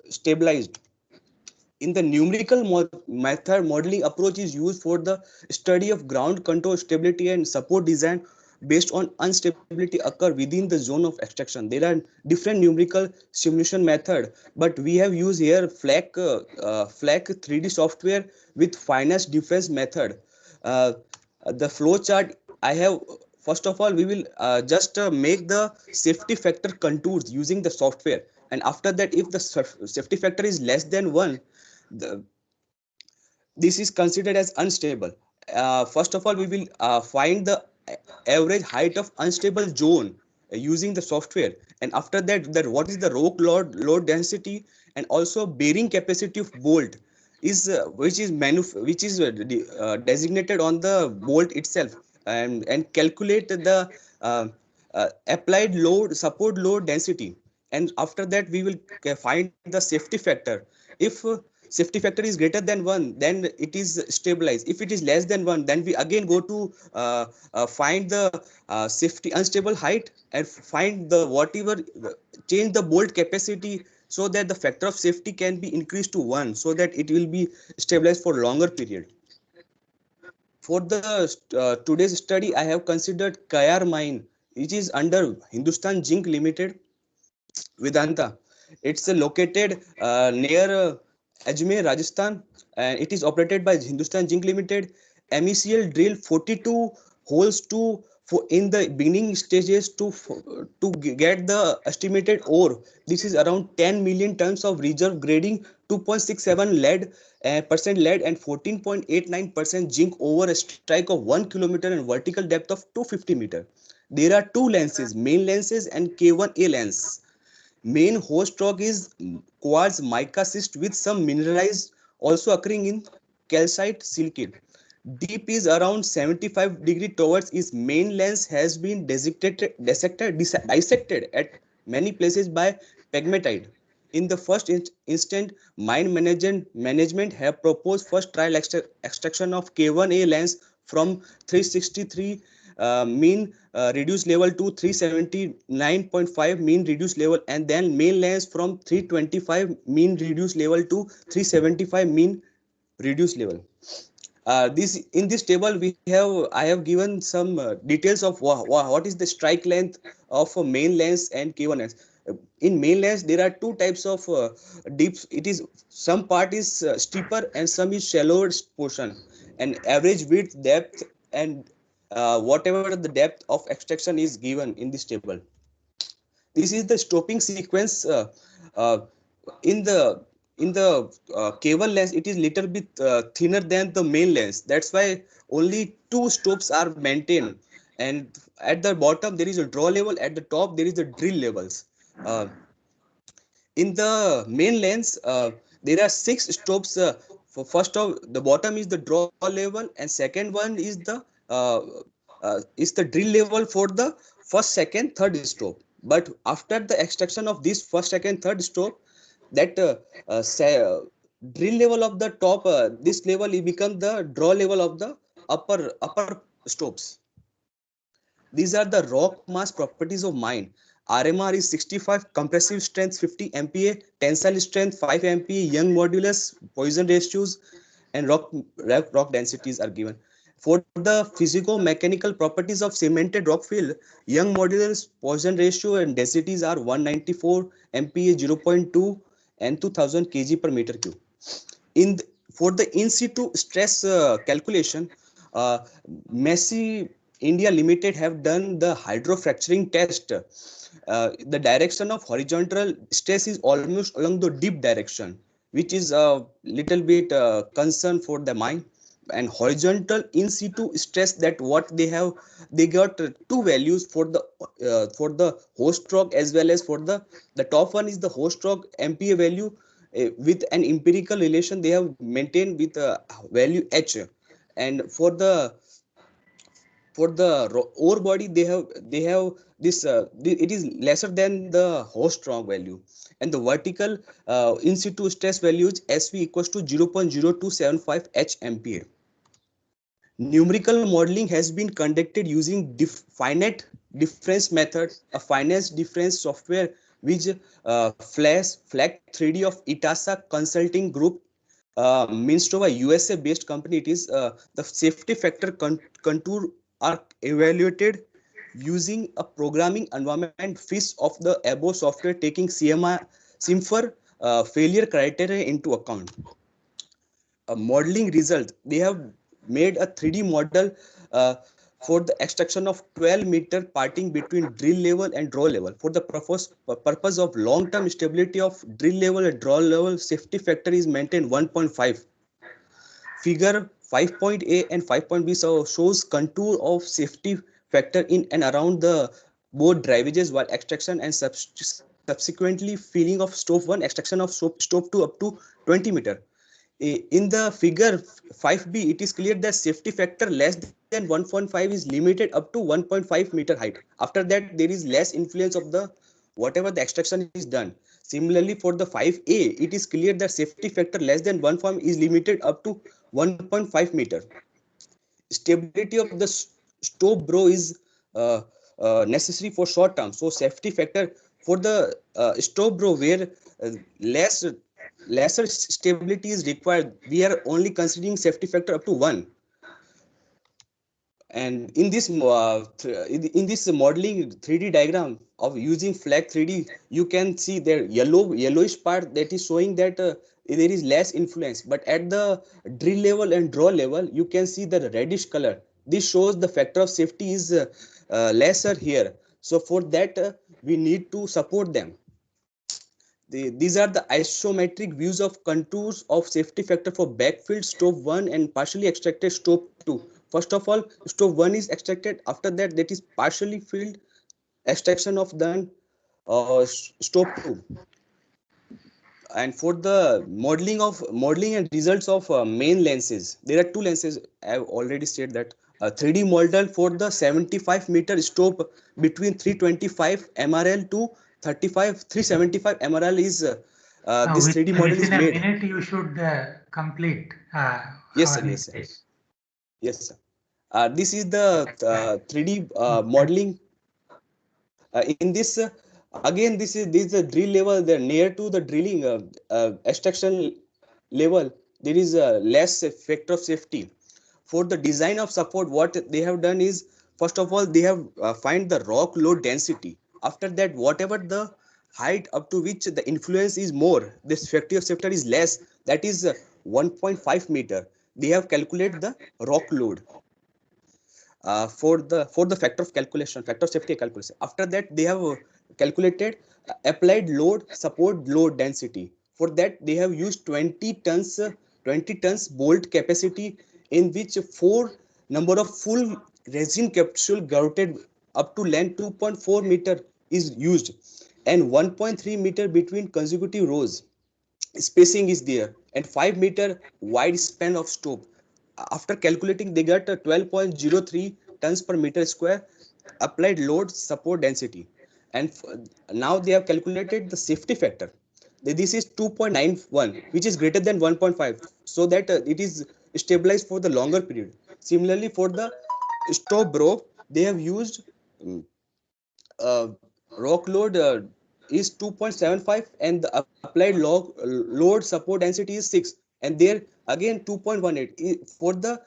stabilized. In the numerical method, modeling approach is used for the study of ground control stability and support design based on instability occur within the zone of extraction. There are different numerical simulation method, but we have used here FLAC 3D software with finest difference method. Uh, the flow chart I have, first of all we will just make the safety factor contours using the software, and after that if the safety factor is less than 1, the, this is considered as unstable. First of all, we will find the average height of unstable zone using the software, and after that, what is the rock load density and also bearing capacity of bolt is which is designated on the bolt itself, and calculate the applied load support load density, and after that we will find the safety factor. If safety factor is greater than 1, then it is stabilized. If it is less than 1, then we again go to find the safety unstable height and find the whatever change the bolt capacity so that the factor of safety can be increased to 1, so that it will be stabilized for longer period. For the today's study, I have considered Kayar mine, which is under Hindustan Zinc Limited, Vedanta. It's located near Ajmer, Rajasthan, and it is operated by Hindustan Zinc Limited. MECL drilled 42 holes to for in the beginning stages get the estimated ore. This is around 10 million tons of reserve, grading 2.67 lead percent lead and 14.89% zinc over a strike of 1 kilometer and vertical depth of 250 meter. There are two lenses, main lenses and K1A lens. Main host rock is quartz mica schist with some mineralized also occurring in calcite silicate. Deep is around 75 degree towards its main lens has been dissected at many places by pegmatite. In the first instant, mine management have proposed first trial extraction of K1A lens from 363 mean reduced level to 379.5 mean reduced level, and then main lens from 325 mean reduced level to 375 mean reduced level. This in this table we have I have given some details of what is the strike length of a main lens and K1 lens. In main lens there are two types of deeps. It is some part is steeper and some is shallower portion, and average width, depth, and whatever the depth of extraction is given in this table. This is the stopping sequence. Uh, in the cable lens, it is little bit thinner than the main lens. That's why only two stops are maintained, and at the bottom there is a draw level, at the top there is the drill levels. uh, in the main lens, there are six stops. For first of the bottom is the draw level, and second one uh, is the drill level for the first, second, third stop. But after the extraction of this first, second, third stop, that drill level of the top, this level will become the draw level of the upper stops. These are the rock mass properties of mine. RMR is 65, compressive strength 50 MPa, tensile strength 5 MPa, Young modulus, Poisson ratios, and rock densities are given. For the physico-mechanical properties of cemented rock field, Young modulus, Poisson ratio, and densities are 194 MPa, 0.2, and 2000 kg per meter cube. For the in situ stress calculation, uh, Messi India Limited have done the hydrofracturing test. The direction of horizontal stress is almost along the deep direction, which is a little bit concern for the mine. And horizontal in situ stress, that what they got two values for the host rock as well as for the top one is the host rock MPa value, with an empirical relation they have maintained with value H, and for the ore body they have this it is lesser than the host rock value, and the vertical in situ stress values SV equals to 0.0275 H MPa. Numerical modeling has been conducted using finite difference method, a finite difference software which Flash 3D of Itasa Consulting Group, Minstrova USA based company. It is the safety factor contour are evaluated using a programming environment FIS of the above software, taking SIMFR failure criteria into account. A modeling result, they have made a 3D model uh, for the extraction of 12-meter parting between drill level and draw level. For the purpose of long-term stability of drill level and draw level, safety factor is maintained 1.5. Figure 5.A and 5.B shows contour of safety factor in and around the both drivages while extraction and subsequently filling of stop 1, extraction of stop 2 up to 20 meter. In the figure 5B, it is clear that safety factor less than 1.5 is limited up to 1.5 meter height. After that, there is less influence of the whatever the extraction is done. Similarly, for the 5A, it is clear that safety factor less than 1.5 is limited up to 1.5 meter. Stability of the stope bro is necessary for short term. So safety factor for the stope bro, where lesser stability is required. We are only considering safety factor up to 1. And in this in this modeling 3D diagram of using flag 3D, you can see there yellowish part that is showing that there is less influence, but at the drill level and draw level you can see the reddish color. This shows the factor of safety is lesser here. So for that we need to support them. These are the isometric views of contours of safety factor for backfilled stop 1 and partially extracted stop 2. First of all, stop 1 is extracted. After that, that is partially filled extraction of then stop 2. And for the modeling and results of main lenses, there are two lenses. I have already said that 3D model for the 75-meter stop between 325 MRL to 375 MRL is this 3D model is within a made. minute you should complete. Yes, our sir. Yes, sir. Nitesh. Yes, sir. This is the 3D modeling. In this again, this is the drill level. They're near to the drilling extraction level. There is less factor of safety. For the design of support, what they have done is, first of all, they have find the rock load density. After that, whatever the height up to which the influence is more, this factor of safety is less. That is 1.5 meter. They have calculated the rock load for the factor of safety calculation. After that, they have calculated applied load support load density. For that, they have used 20 tons bolt capacity, in which 4 number of full resin capsule grouted up to length 2.4 meter is used, and 1.3 meter between consecutive rows spacing is there, and 5-meter wide span of stope. After calculating, they got a 12.03 tons per meter square applied load support density. And now they have calculated the safety factor. This is 2.91, which is greater than 1.5, so that it is stabilized for the longer period. Similarly, for the stop bro, they have used uh, rock load is 2.75, and the applied load support density is 6, and there again 2.18. For the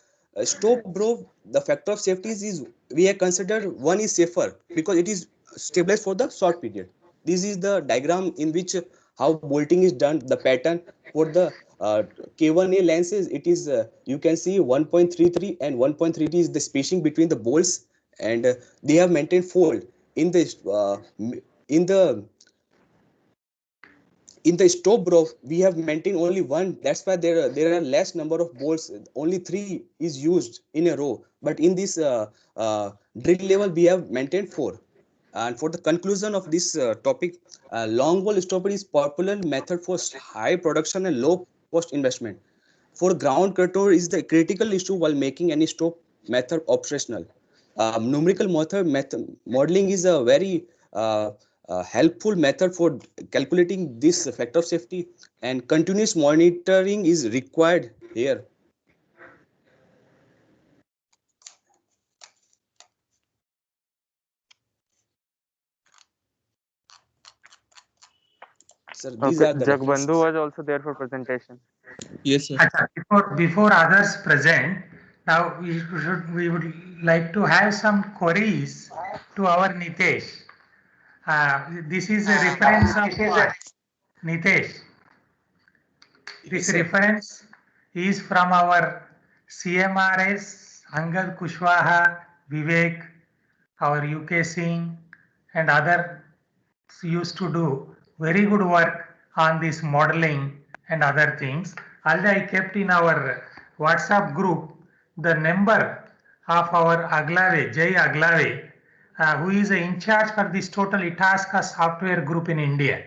stop bro, the factor of safety is we have considered 1 is safer because it is stabilized for the short period. This is the diagram in which how bolting is done, the pattern. For the K1A lenses, it is you can see 1.33 and 1.33 is the spacing between the bolts, and they have maintained fold in the in the in the stop bro. We have maintained only 1. That's why there are less number of bolts. Only 3 is used in a row, but in this drill level we have maintained 4. And for the conclusion of this topic, long ball stopper is popular method for high production and low cost investment. For ground control is the critical issue while making any stop method operational. Numerical method modeling is a very helpful method for calculating this factor of safety, and continuous monitoring is required here. Sir, these Okay, are the Jagbandhu references. was also there for presentation. Yes, sir. Acha, before others present, now we would like to have some queries to our Nitesh. This is a reference of Nitesh. This Yes, sir. reference is from our CMRS, Angad Kushwaha, Vivek, our UK Singh, and other used to do very good work on this modeling and other things. Although I kept in our WhatsApp group the number of our Aglave, Jay Aglave, who is in charge for this total Itasca software group in India.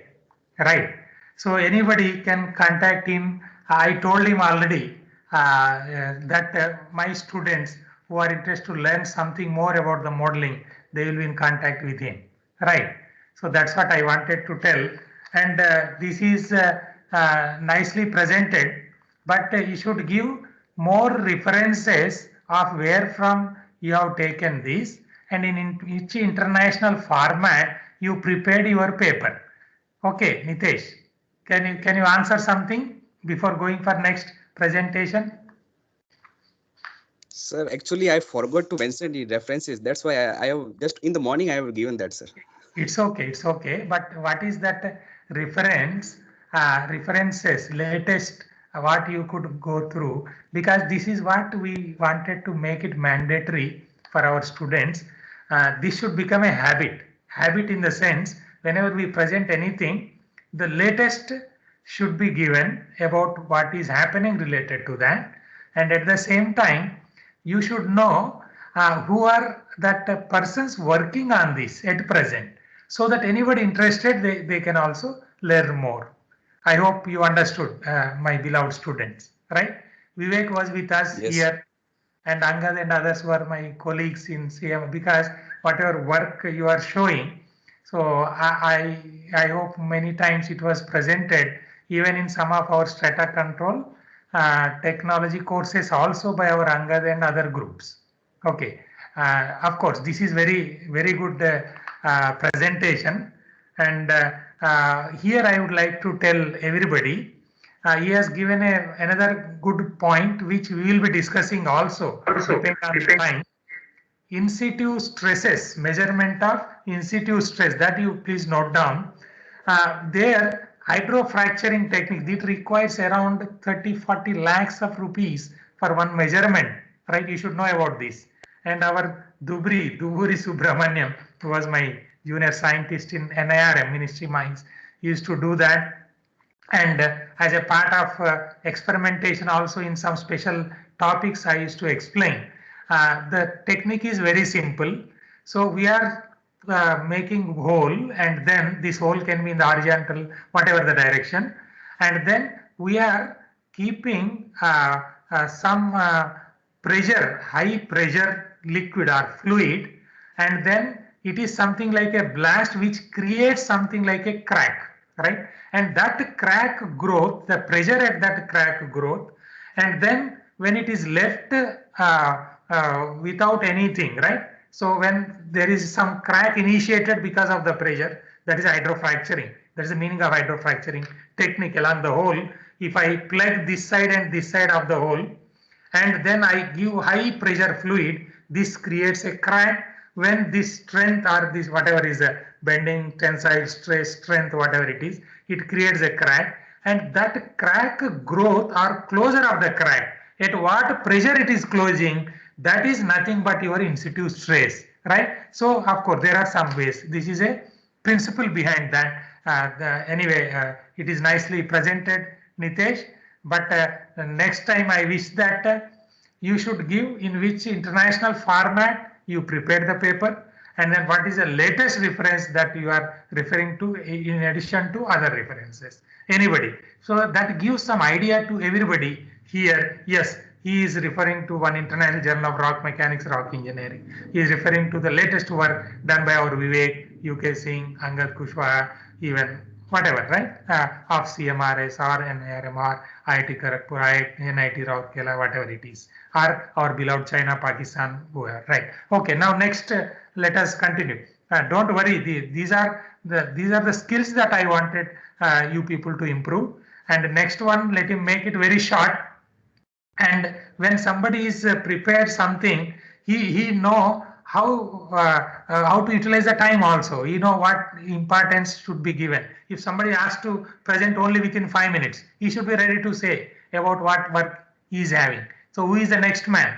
Right. So anybody can contact him. I told him already that my students who are interested to learn something more about the modeling, they will be in contact with him. Right. So that's what I wanted to tell. And this is nicely presented, but you should give more references of where from you have taken this, and in each international format you prepared your paper. Okay, Nitesh, Can you answer something before going for next presentation? Sir, actually, I forgot to mention the references. That's why I have just in the morning I have given that, sir. It's okay. But what is that reference, references, latest, what you could go through? Because this is what we wanted to make it mandatory for our students. This should become a habit. Habit in the sense, whenever we present anything, the latest should be given about what is happening related to that. And at the same time, you should know who are that persons working on this at present, so that anybody interested, they can also learn more. I hope you understood, my beloved students, right? Vivek was with us Yes. here, and Angad and others were my colleagues in CM, because whatever work you are showing, so I hope many times it was presented even in some of our strata control technology courses also by our Angad and other groups. Okay, of course, this is very good presentation, and here I would like to tell everybody. He has given another good point which we will be discussing also, depending on the time. In situ stresses, measurement of in situ stress, that you please note down. There, hydrofracturing technique, it requires around 30-40 lakhs of rupees for one measurement, right? You should know about this. And our Duburi Subramaniam, who was my junior scientist in NIRM, Ministry Mines, used to do that. And as a part of experimentation also in some special topics I used to explain. The technique is very simple. So we are making hole, and then this hole can be in the horizontal, whatever the direction. And then we are keeping some pressure, high pressure liquid or fluid, and then it is something like a blast which creates something like a crack, right? And that crack growth, the pressure at that crack growth, and then when it is left without anything, right? So when there is some crack initiated because of the pressure, that is hydrofracturing. That is the meaning of hydrofracturing technique along the hole. If I plug this side and this side of the hole, and then I give high pressure fluid, this creates a crack. When this strength or this whatever is a bending, tensile, stress, strength, whatever it is, it creates a crack, and that crack growth or closure of the crack, at what pressure it is closing, that is nothing but your in situ stress, right? So of course there are some ways. This is a principle behind that. Anyway, it is nicely presented, Nitesh, but next time I wish that you should give in which international format you prepared the paper, and then what is the latest reference that you are referring to in addition to other references. Anybody. So that gives some idea to everybody here. Yes, he is referring to one International Journal of Rock Mechanics, Rock Engineering. He is referring to the latest work done by our Vivek, UK Singh, Angad Kushwaha, even whatever, right? Of CMRS or NIRM or IIT Kharagpur, NIT Rourkela, whatever it is, or our beloved China, Pakistan, whoever, right? Okay, now next, let us continue. Don't worry, these are the skills that I wanted you people to improve. And next one, let him make it very short. And when somebody is prepared something, he know how to utilize the time also. You know what importance should be given. If somebody asks to present only within 5 minutes, he should be ready to say about what work he is having. So who is the next man?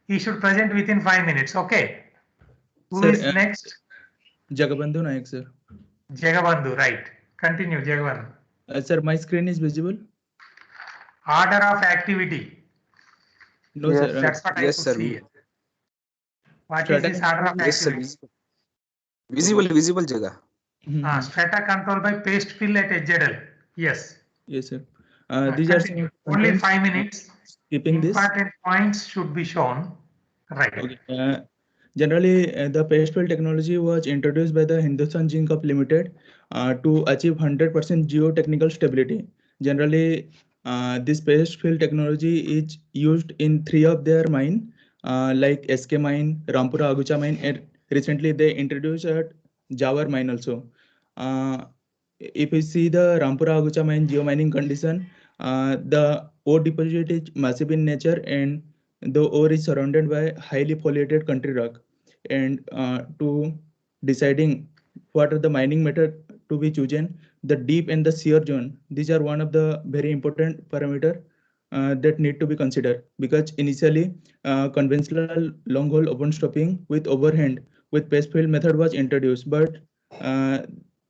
He should present within 5 minutes. Okay. Who is next? Jagabandhu Naik, sir. Jagabandhu, right. Continue, Jagabandhu. Sir, my screen is visible. Order of activity. No, Yes. sir. That's what I Yes, could sir. see here. What is this order of Yes, sir. activity? Visible jagah. Strata control by paste fill at HZL. Yes. Yes, sir. These are Continue. some Only contents. 5 minutes. Keeping this. Important points should be shown. Right. Okay. Generally, the paste fill technology was introduced by the Hindustan Zinc Corp Limited to achieve 100% geotechnical stability. Generally, this paste fill technology is used in 3 of their mine, like SK mine, Rampura Agucha mine, and recently they introduced at Jawar mine also. if you see the Rampura Agucha mine geomining condition, the ore deposit is massive in nature and the ore is surrounded by highly foliated country rock. And to deciding what are the mining method to be chosen, the deep and the shear zone, these are one of the very important parameter that need to be considered, because initially conventional long hole open stopping with overhand with paste fill method was introduced, but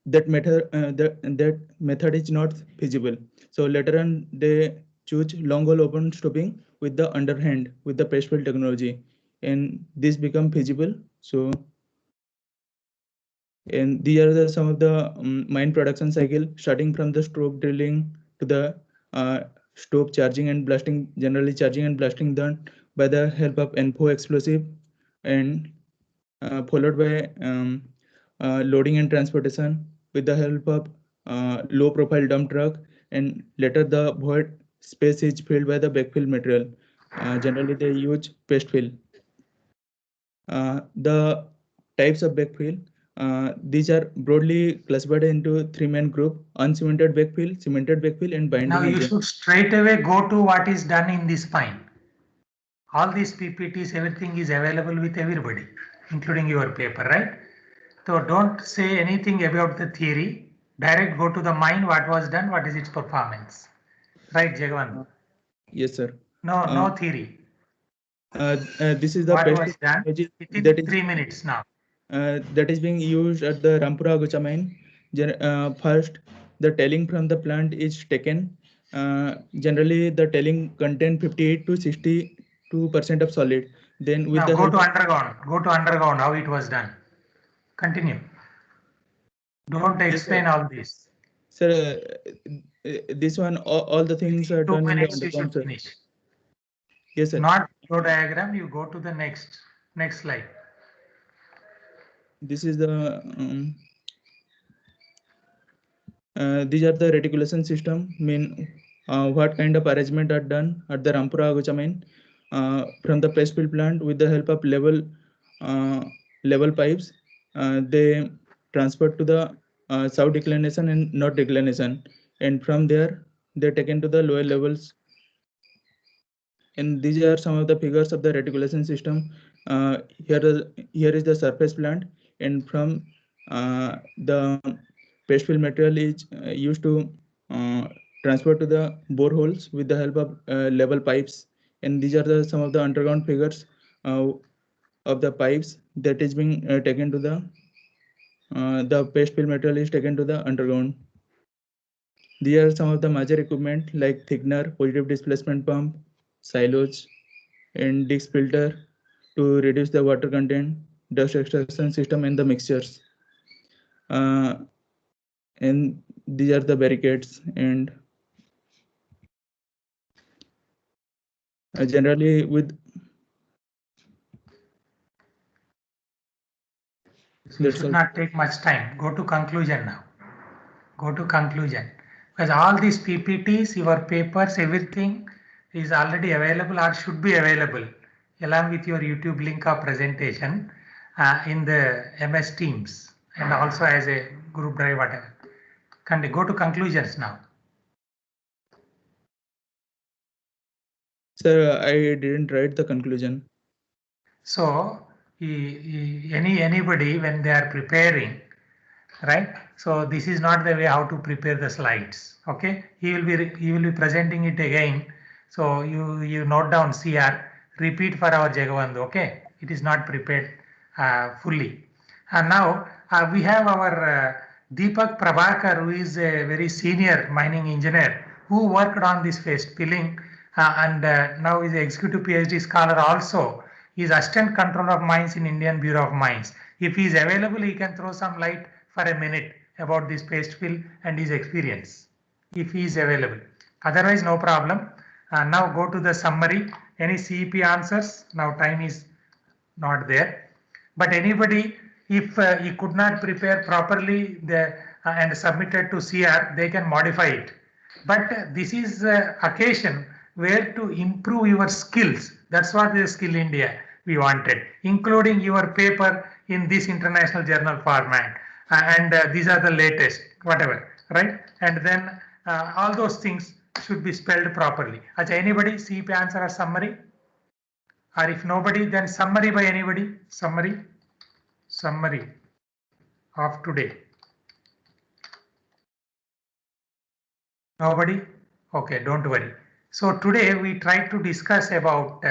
that method is not feasible. So later on they choose long hole open stopping with the underhand with the paste fill technology, and this become feasible. So, and these are some of the mine production cycle, starting from the stope drilling to the stope charging and blasting, generally charging and blasting done by the help of NFO explosive, and followed by loading and transportation with the help of low profile dump truck, and later the void space is filled by the backfill material. Generally they use paste fill. The types of backfill, these are broadly classified into three main group: uncemented backfill, cemented backfill, and binding. Now you should straight away go to what is done in this spine. All these PPTs, everything is available with everybody, including your paper, right? So don't say anything about the theory. Direct go to the mine, what was done, what is its performance. Right, Jagavan? Yes, sir. No theory. This is the what paste was done within that is 3 minutes now. That is being used at the Rampura Agucha mine. First, the tailing from the plant is taken. Generally, the tailing contain 58 to 62% of solid. Then with Now the go help to underground. Go to underground. How it was done. Continue. Don't explain all this. Sir, this one, all the things are 2 done in the minutes you underground, should sir. finish. Yes, sir. Not flow diagram. You go to the next slide. This is the these are the reticulation system. Mean what kind of arrangement are done at the Rampura Agucha mine from the paste fill plant with the help of level pipes. They transferred to the south declination and north declination, and from there they taken to the lower levels. And these are some of the figures of the reticulation system. Here is the surface plant, and from the paste fill material is used to transfer to the boreholes with the help of level pipes. And these are some of the underground figures of the pipes that is being taken to the paste fill material is taken to the underground. These are some of the major equipment like thickener, positive displacement pump, silos, and disc filter to reduce the water content, dust extraction system, and the mixtures. And these are the barricades, and generally with You should not take much time. Go to conclusion now. Go to conclusion. Because all these PPTs, your papers, everything is already available or should be available along with your YouTube link of presentation in the MS Teams and also as a group drive, whatever. Can go to conclusions now. Sir, I didn't write the conclusion. So anybody when they are preparing, right? So this is not the way how to prepare the slides. Okay, he will be presenting it again. So you note down CR, repeat for our Jagavandu. Okay, it is not prepared fully. And now we have our Deepak Prabhakar, who is a very senior mining engineer who worked on this paste filling and now is an executive PhD scholar also. He is assistant controller of mines in Indian Bureau of Mines. If he is available, he can throw some light for a minute about this paste fill and his experience, if he is available. Otherwise, no problem. Now go to the summary. Any CEP answers? Now time is not there. But anybody, if he could not prepare properly and submitted to CR, they can modify it. But this is occasion where to improve your skills. That's what the Skill India we wanted, including your paper in this international journal format. And these are the latest, whatever. right? And then all those things should be spelled properly. Acha, anybody see answer or summary? Or if nobody, then summary by anybody? Summary of today. Nobody? Okay, don't worry. So today we try to discuss about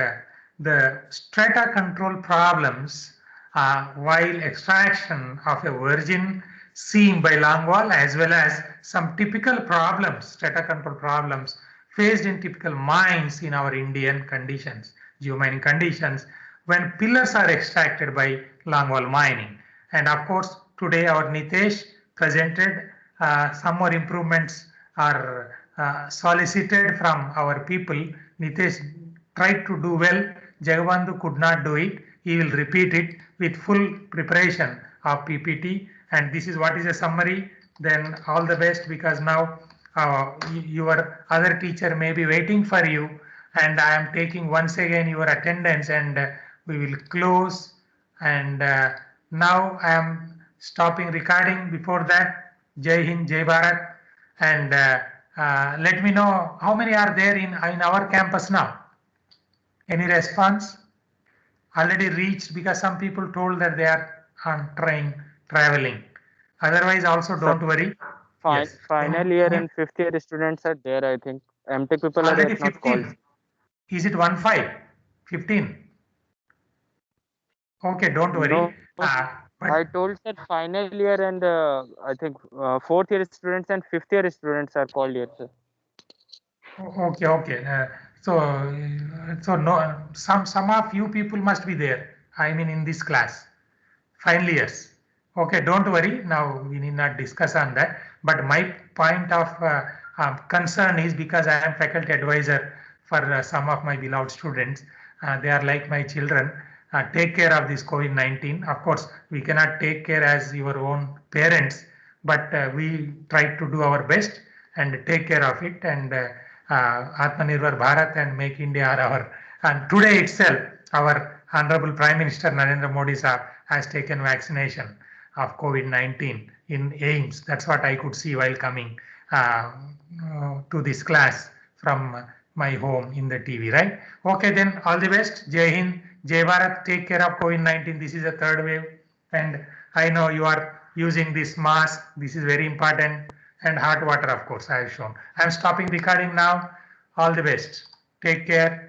the strata control problems while extraction of a virgin seam by longwall, as well as some typical problems, strata control problems faced in typical mines in our Indian conditions, geomining conditions, when pillars are extracted by longwall mining. And of course, today our Nitesh presented some more improvements are solicited from our people. Nitesh tried to do well. Jagabandhu could not do it. He will repeat it with full preparation of PPT. And this is what is a summary. Then all the best, because now your other teacher may be waiting for you. And I am taking once again your attendance, and we will close. And now I am stopping recording. Before that, Jai Hind, Jai Bharat. And let me know how many are there in our campus now. Any response? Already reached, because some people told that they are on train traveling. Otherwise, also don't worry. Yes. Final year and fifth year students are there, I think. MTech people are Already yet not called. 15. Is it 15? 15. Okay, don't worry. No, But I told that final year and I think fourth year students and fifth year students are called here, sir. okay. So no, some of you people must be there. I mean, in this class, final years. Okay, don't worry. Now we need not discuss on that. But my point of concern is, because I am faculty advisor for some of my beloved students. They are like my children. Take care of this COVID-19. Of course, we cannot take care as your own parents, but we try to do our best and take care of it. And Atmanirbhar Bharat and Make India are our. And today itself, our Honorable Prime Minister Narendra Modi sir has taken vaccination of COVID-19 in AIIMS. That's what I could see while coming to this class from my home in the TV, right? Okay, then all the best. Jai Hind, Jai Bharat. Take care of COVID-19. This is a third wave. And I know you are using this mask. This is very important. And hot water, of course, I have shown. I am stopping recording now. All the best. Take care.